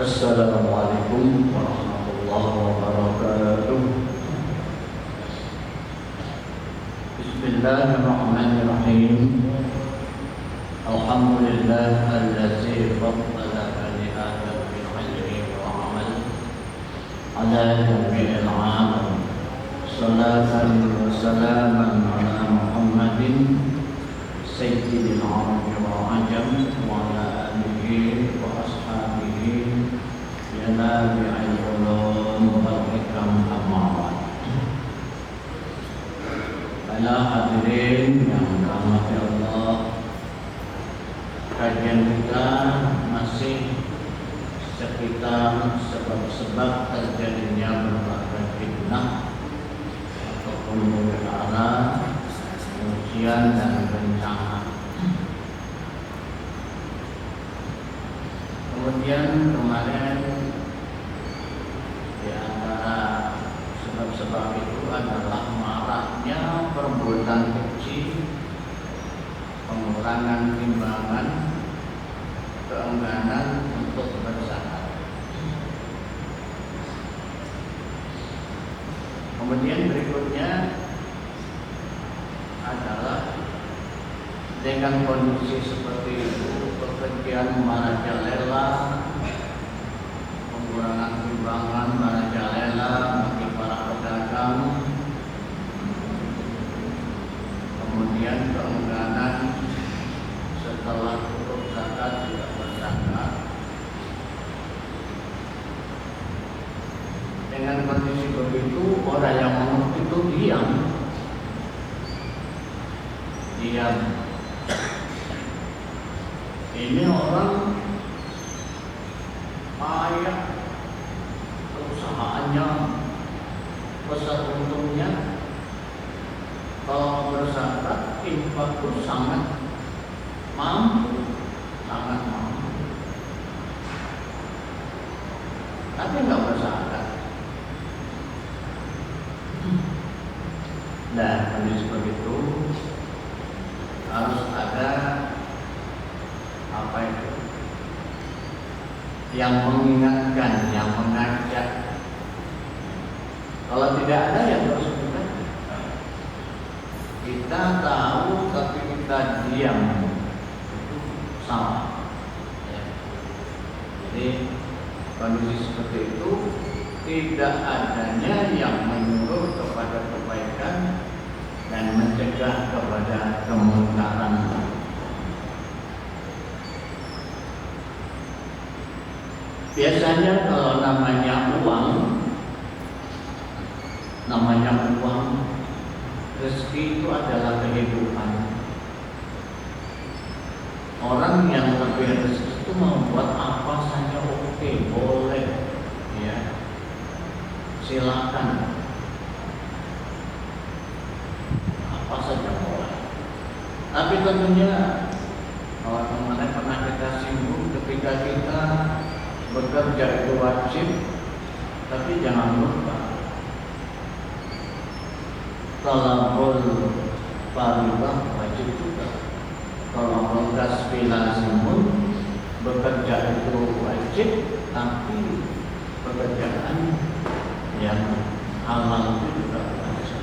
Assalamualaikum warahmatullahi wabarakatuh. Bismillahirrahmanirrahim. Alhamdulillah allazi faddala bani Adam bil ilmi wal amal ala jami'il alam. Salatan wa salaman ala Muhammadin sayyidil arabi wal ajam wa ala alihi wa ashabihi ya nabi'il ulum wal hikam amma ba'd. Para hadirin yang dirahmati Allah, kajian kita masih sekitar sebab-sebab terjadinya berbagai fitnah ataupun perkara, ujian dan bencana. Kemudian kemarin di antara sebab-sebab itu adalah maraknya perbuatan keji, pengurangan timbangan, keengganan untuk berzakat. Kemudian berikutnya adalah dengan kondisi seperti itu, pekerjaan marajalela, pengurangan timbangan marajalela bagi para pedagang, kemudian keengganan setelah cukup zakat tidak berzakat. Dengan kondisi begitu, orang yang menurut itu diam. Ini orang kaya, perusahaannya besar untungnya, kalau berzakat infak itu sangat mampu, tapi nggak berzakat. Nah, kondisi begitu harus ada yang mengingatkan, yang mengajak. Kalau tidak ada yang harus kita tahu tapi kita diam, itu salah. Jadi kondisi seperti itu tidak adanya yang menyuruh kepada kebaikan dan mencegah kepada kemungkaran. Biasanya kalau namanya uang, rezeki itu adalah kehidupan. Orang yang lebih rezeki itu mau buat apa saja oke, boleh, ya, silakan. Apa saja boleh. Tapi tentunya kalau kemarin pernah kita singgung, ketika kita bekerja itu wajib, tapi jangan lupa talabul fardhah wajib juga. Kalau bangkas filazimun, bekerja itu wajib, tapi pekerjaan yang halal itu juga wajib.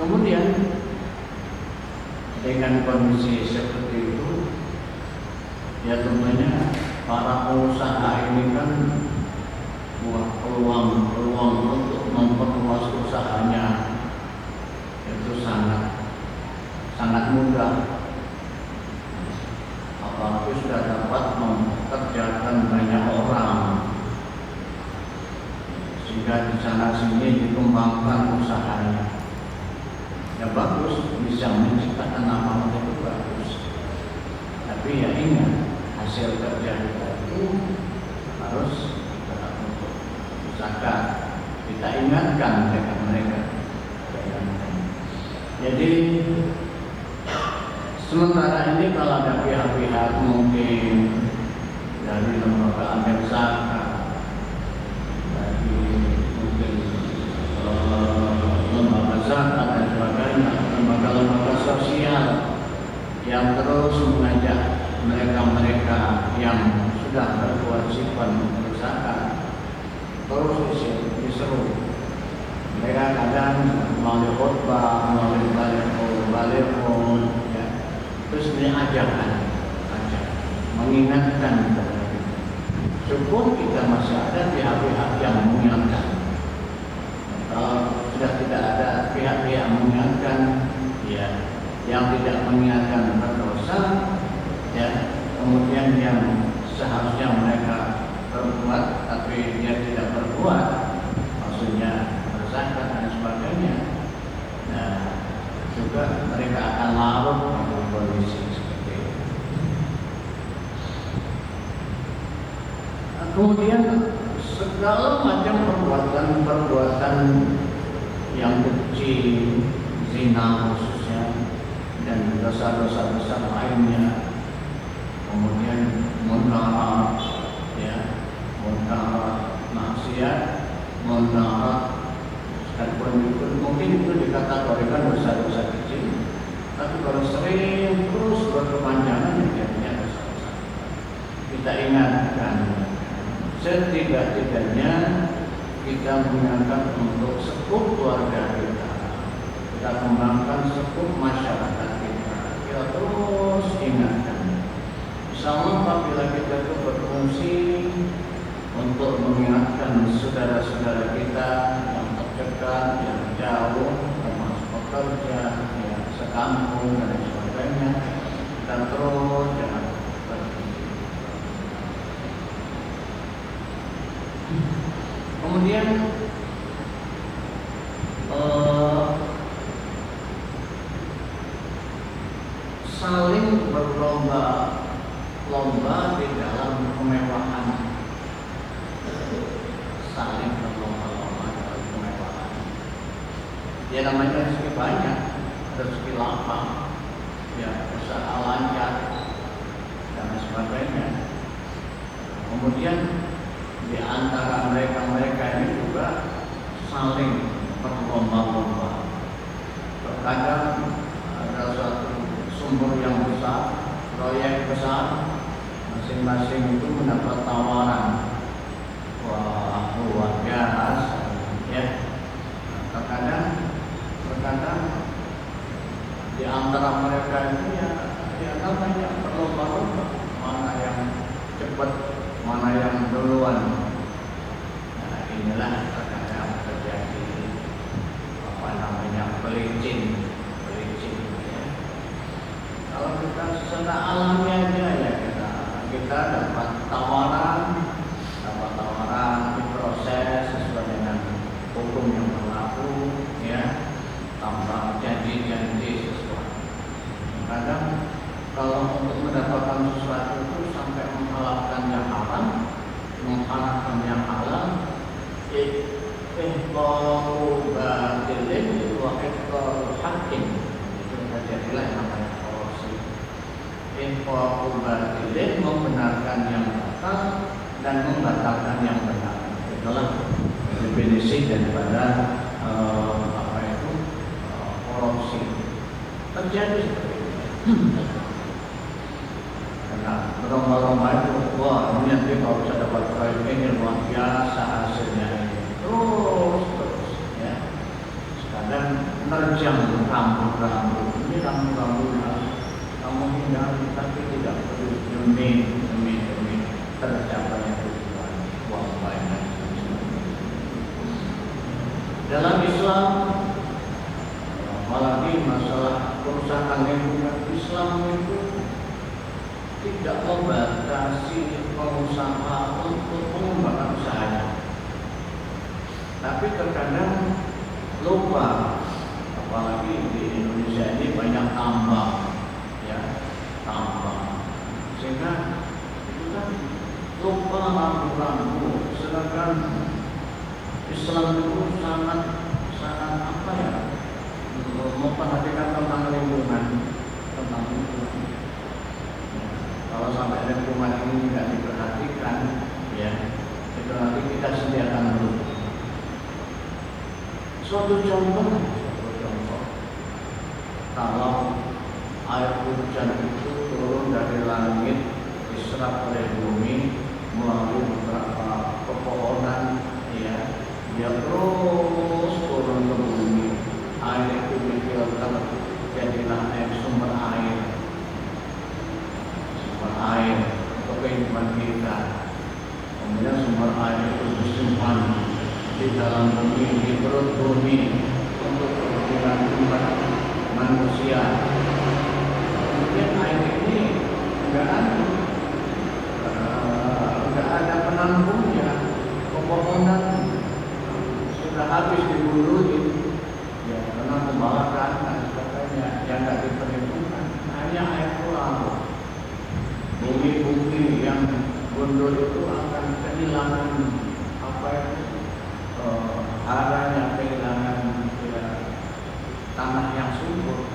Kemudian dengan kondisi seperti itu, ya tentunya para pengusaha ini kan peluang untuk memperluas usahanya itu sangat mudah. Apalagi sudah dapat mempekerjakan banyak orang, sehingga di sana sini dikembangkan usahanya. Ya bagus, bisa menciptakan nama itu bagus. Tapi ya ingat, hasil kerja kita itu harus untuk zakat. Kita ingatkan mereka. Jadi sementara ini kalau ada pihak-pihak mungkin dari lembaga amil zakat, dari mungkin lembaga zakat dan sebagainya, lembaga-lembaga sosial yang terus mengajak mereka-mereka yang sudah berkewajiban mengerjakan terus diseru. Mereka kadang melalui khutbah, melalui balighun, ya, terus diajarkan, mengingatkan kepada kita. Syukur kita masih ada pihak-pihak yang mengingatkan. Kalau sudah tidak ada pihak-pihak mengingatkan, ya, yang tidak mengingatkan berdosa, ya, kemudian yang seharusnya mereka berbuat tapi dia tidak berbuat, maksudnya berzakat dan sebagainya. Nah, juga mereka akan larut pada kondisi seperti itu. Nah, kemudian segala macam perbuatan yang kecil, zina khususnya, dan dosa-dosa besar lainnya, kemudian munkarat, ya, munkarat maksiat, munkarat, sekalipun itu mungkin itu dikategorikan dosa-dosa kecil, tapi kalau sering terus berkepanjangan jadinya dosa-dosa. Kita ingatkan, setidak-tidaknya kita mengingatkan untuk sekup keluarga kita, kita kembangkan sekup masyarakat kita, kita terus ingatkan. Insyaallah apabila kita itu berfungsi untuk mengingatkan saudara-saudara kita yang terdekat, yang jauh, termasuk pekerja, yang sekampung dan sebagainya, kita terus jangan berhenti. Kemudian saling berlomba-lomba di dalam kemewahan, saling berlomba-lomba dalam kemewahan. Ya namanya rezeki banyak, rezeki lapang, ya usaha lancar dan sebagainya. Kemudian di antara mereka ini juga saling berlomba-lomba. Terkadang ada suatu sumber yang besar, proyek besar, masing-masing itu mendapat tawaran. Wah, luar biasa, ya. Terkadang di antara mereka ini ya namanya berlomba-lomba, mana yang cepat, mana yang duluan. Nah, inilah terkadang terjadi pelicin, ya. Kalau kita secara alami aja ya kita dapat tawaran diproses sesuai dengan hukum yang berlaku, ya, tanpa janji sesuatu. Kadang kalau untuk mendapatkan sesuatu itu sampai mengharapkan yang halal, ihqaqu batilin wa ihqaqu haqqin, itu terjadilah namanya korupsi. Ihqaqu batilin, membenarkan yang batal dan membatalkan yang benar. Itulah definisi daripada korupsi. Terjadi seperti itu. Karena berlomba-lomba itu, wah ini nanti kalau bisa dapat proyek ini luar biasa hasilnya ini. Terus, ya. Kadang menerjang rambut-rambut. Ini rambut-rambutnya kamu hindari, tapi tidak perlu demi tercapainya tujuan. Wah banyak. Dalam Islam, apalagi masalah kerusakan lingkungan, Islam itu tidak membatasi pengusaha untuk mengembangkan usahanya. Tapi terkadang lupa, apalagi di Indonesia ini banyak tambang, ya, sehingga itu kan lupa rambu-rambu. Sedangkan Islam itu sangat memperhatikan tentang lingkungan. Kalau sampai lingkungan ini tidak diperhatikan, ya, itu nanti kita sediakan dulu. Suatu contoh, kalau air putih hujan itu turun dari langit, diserap oleh bumi melalui beberapa pepohonan, ya, dia terus turun ke bumi. Air itu difilter, jadilah air sumber air untuk kehidupan kita. Kemudian sumber air itu disimpan di dalam bumi, di perut bumi untuk kebutuhan umat manusia. Kemudian air ini enggak ada penampungnya. Pepohonan sudah habis dibuluin, ya, karena pembakaran dan sebagainya yang tidak diperhitungkan. Hanya air pulau. Bumi-bumi yang gundul itu akan kehilangan haranya, kehilangan, ya, tanah yang subur.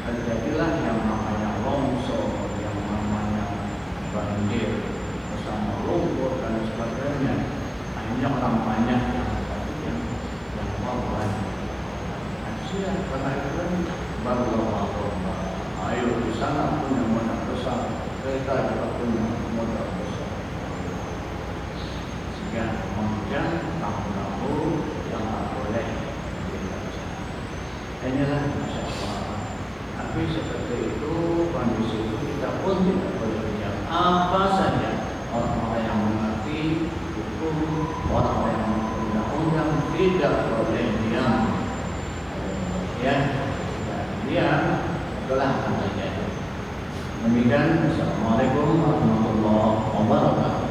Terjadilah yang namanya longsor, yang namanya banjir bersama lumpur dan sebagainya. Akhirnya orang banyak yang korban. Kasihan, karena itu kan baru korban. Ayo di sana punya modal besar, kita juga punya modal besar. Sehingga kemudian tahu yang tak boleh dibaca. Inilah Masya Allah. Tapi seperti itu, kondisi itu kita pun tidak boleh diam. Apa saja orang-orang yang mengerti hukum, orang-orang yang mengerti undang-undang tidak boleh diam. Ya, diam telah terjadi. Demikian, Assalamualaikum warahmatullahi wabarakatuh.